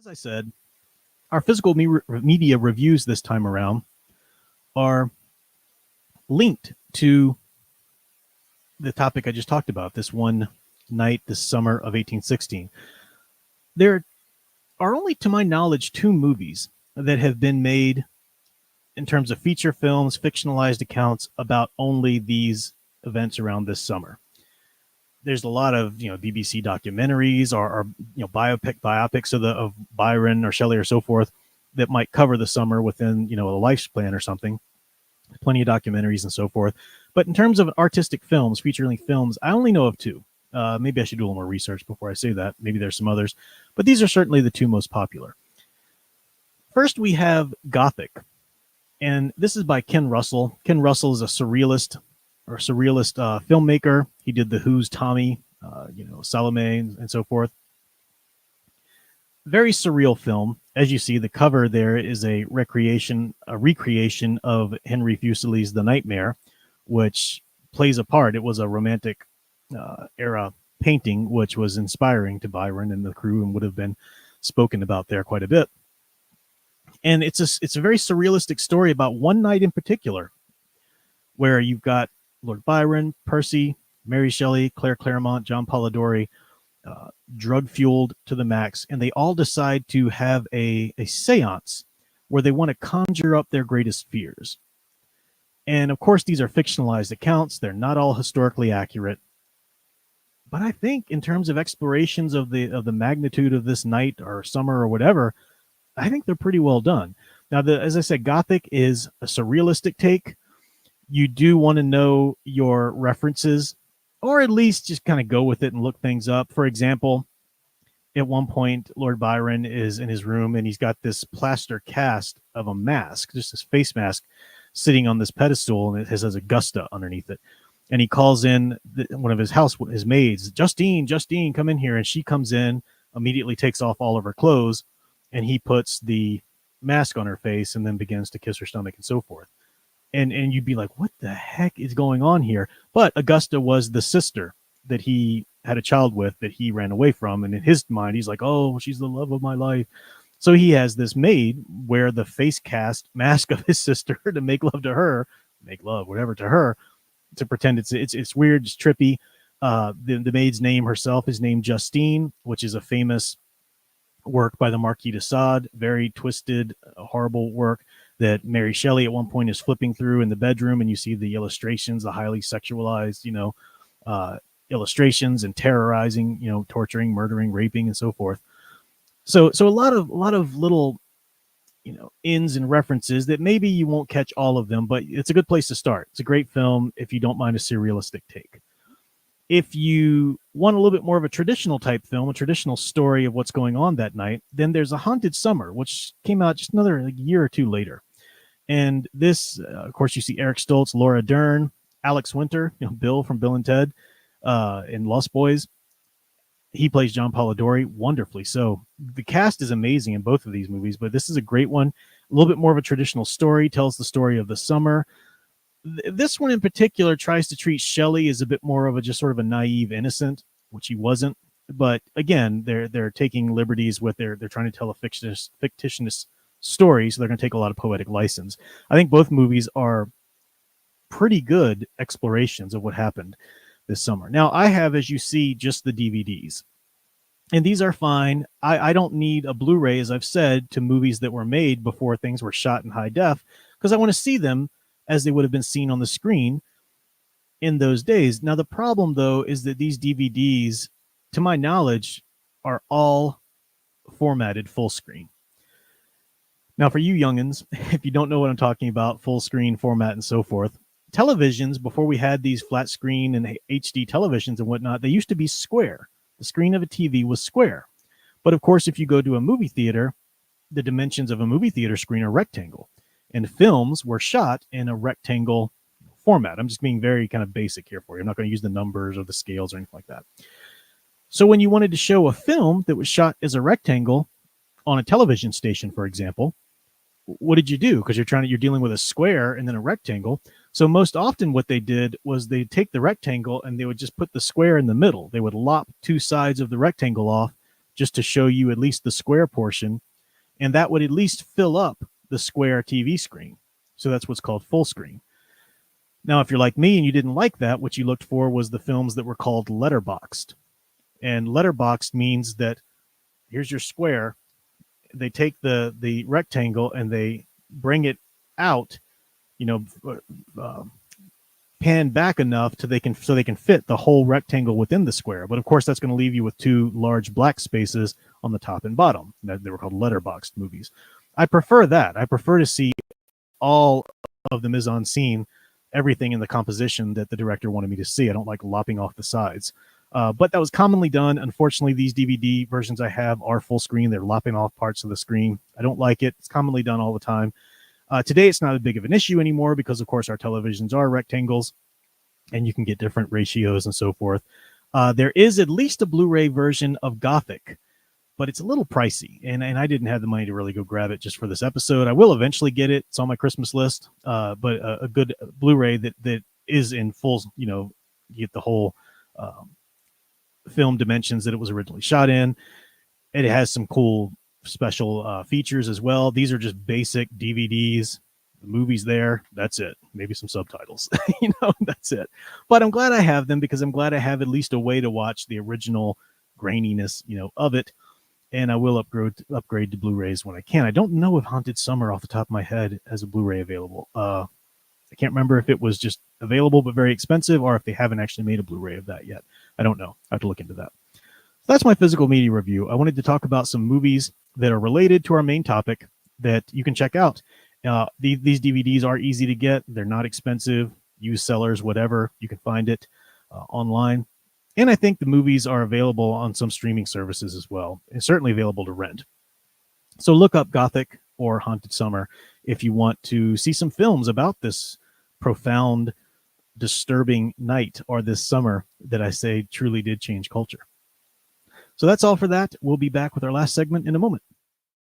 As I said, our physical media reviews this time around are linked to the topic I just talked about, this one night, this summer of 1816. There are only, to my knowledge, two movies that have been made in terms of feature films, fictionalized accounts about only these events around this summer. There's a lot of BBC documentaries or biopics of Byron or Shelley or so forth that might cover the summer within a lifespan or something. Plenty of documentaries and so forth. But in terms of artistic films, feature-length films, I only know of two. Maybe I should do a little more research before I say that. Maybe there's some others, but these are certainly the two most popular. First, we have Gothic, and this is by Ken Russell. Ken Russell is a surrealist filmmaker. He did The Who's Tommy, Salome, and so forth. Very surreal film. As you see, the cover there is a recreation of Henry Fuseli's The Nightmare, which plays a part. It was a romantic era painting, which was inspiring to Byron and the crew and would have been spoken about there quite a bit. And it's a very surrealistic story about one night in particular, where you've got Lord Byron, Percy, Mary Shelley, Claire Clairmont, John Polidori, drug-fueled to the max, and they all decide to have a seance where they want to conjure up their greatest fears. And of course, these are fictionalized accounts. They're not all historically accurate. But I think in terms of explorations of the magnitude of this night or summer or whatever, I think they're pretty well done. Now, as I said, Gothic is a surrealistic take. You do want to know your references, or at least just kind of go with it and look things up. For example, at one point, Lord Byron is in his room and he's got this plaster cast of a mask, just this face mask, sitting on this pedestal, and it has Augusta underneath it. And he calls in one of his maids, Justine, come in here. And she comes in, immediately takes off all of her clothes, and he puts the mask on her face and then begins to kiss her stomach and so forth. And you'd be like, what the heck is going on here? But Augusta was the sister that he had a child with that he ran away from. And in his mind, he's like, oh, she's the love of my life. So he has this maid wear the face cast mask of his sister to make love to her, to pretend it's weird, it's trippy. The maid's name herself is named Justine, which is a famous work by the Marquis de Sade, very twisted, horrible work that Mary Shelley at one point is flipping through in the bedroom, and you see the illustrations, the highly sexualized, illustrations and terrorizing, torturing, murdering, raping, and so forth. So a lot of little, ins and references that maybe you won't catch all of them, but it's a good place to start. It's a great film if you don't mind a surrealistic take. If you want a little bit more of a traditional type film, a traditional story of what's going on that night, then there's A Haunted Summer, which came out just another year or two later. And this, of course, you see Eric Stoltz, Laura Dern, Alex Winter, Bill from Bill and Ted in Lost Boys. He plays John Polidori wonderfully. So the cast is amazing in both of these movies, but this is a great one. A little bit more of a traditional story, tells the story of the summer. This one in particular tries to treat Shelley as a bit more of just sort of a naive innocent, which he wasn't. But again, they're taking liberties with they're trying to tell a fictitious story, so they're going to take a lot of poetic license. I think both movies are pretty good explorations of what happened this summer. Now, I have, as you see, just the DVDs. And these are fine. I don't need a Blu-ray, as I've said, to movies that were made before things were shot in high def, because I want to see them as they would have been seen on the screen in those days. Now, the problem, though, is that these DVDs, to my knowledge, are all formatted full screen. Now, for you youngins, if you don't know what I'm talking about, full screen format and so forth, televisions, before we had these flat screen and HD televisions and whatnot, they used to be square. The screen of a TV was square. But of course, if you go to a movie theater, the dimensions of a movie theater screen are rectangle. And films were shot in a rectangle format. I'm just being very kind of basic here for you. I'm not going to use the numbers or the scales or anything like that. So when you wanted to show a film that was shot as a rectangle on a television station, for example, what did you do? Because you're dealing with a square and then a rectangle. So most often what they did was they'd take the rectangle and they would just put the square in the middle. They would lop two sides of the rectangle off just to show you at least the square portion, and that would at least fill up the square TV screen. So that's what's called full screen. Now, if you're like me and you didn't like that, what you looked for was the films that were called letterboxed. And letterboxed means that here's your square. They take the rectangle and they bring it out, pan back enough so they can fit the whole rectangle within the square. But of course, that's going to leave you with two large black spaces on the top and bottom. They were called letterboxed movies. I prefer that. I prefer to see all of the mise en scene, everything in the composition that the director wanted me to see. I don't like lopping off the sides. But that was commonly done. Unfortunately, these DVD versions I have are full screen. They're lopping off parts of the screen. I don't like it. It's commonly done all the time. Today, it's not as big of an issue anymore because, of course, our televisions are rectangles and you can get different ratios and so forth. There is at least a Blu-ray version of Gothic, but it's a little pricey. And I didn't have the money to really go grab it just for this episode. I will eventually get it. It's on my Christmas list. But a good Blu-ray that is in full, you get the whole film dimensions that it was originally shot in. It has some cool special features as well. These are just basic DVDs. The movie's there. That's it. Maybe some subtitles. That's it. But I'm glad I have them because I'm glad I have at least a way to watch the original graininess, of it. And I will upgrade to Blu-rays when I can. I don't know if Haunted Summer off the top of my head has a Blu-ray available. I can't remember if it was just available but very expensive or if they haven't actually made a Blu-ray of that yet. I don't know. I have to look into that. So that's my physical media review. I wanted to talk about some movies that are related to our main topic that you can check out. These DVDs are easy to get. They're not expensive. Used sellers, whatever. You can find it online. And I think the movies are available on some streaming services as well, and certainly available to rent. So look up Gothic or Haunted Summer if you want to see some films about this profound, disturbing night or this summer that I say truly did change culture. So that's all for that. We'll be back with our last segment in a moment.